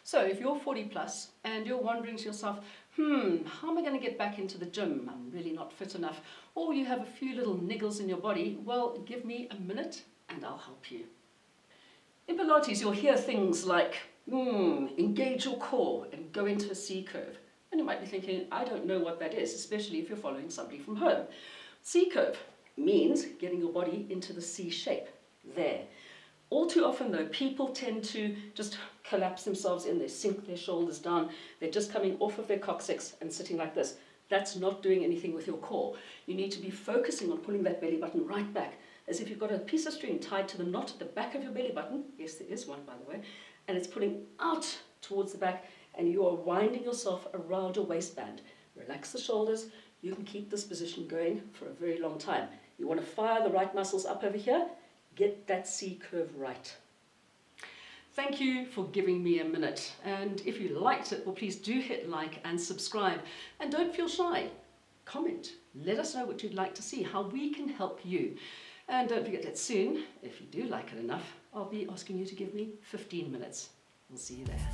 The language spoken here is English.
So if you're 40 plus and you're wondering to yourself, how am I going to get back into the gym? I'm really not fit enough. Or you have a few little niggles in your body, well, give me a minute and I'll help you. In Pilates, you'll hear things like, engage your core and go into a C curve. And you might be thinking, I don't know what that is, especially if you're following somebody from home. C curve means getting your body into the C shape, there. All too often though, people tend to just collapse themselves in, they sink their shoulders down, they're just coming off of their coccyx and sitting like this. That's not doing anything with your core. You need to be focusing on pulling that belly button right back, as if you've got a piece of string tied to the knot at the back of your belly button, yes there is one by the way, and it's pulling out towards the back and you are winding yourself around your waistband. Relax the shoulders, you can keep this position going for a very long time. You want to fire the right muscles up over here, get that C curve right. Thank you for giving me a minute, and if you liked it, well please do hit like and subscribe, and don't feel shy. Comment, let us know what you'd like to see, how we can help you. And don't forget that soon, if you do like it enough, I'll be asking you to give me 15 minutes. We'll see you there.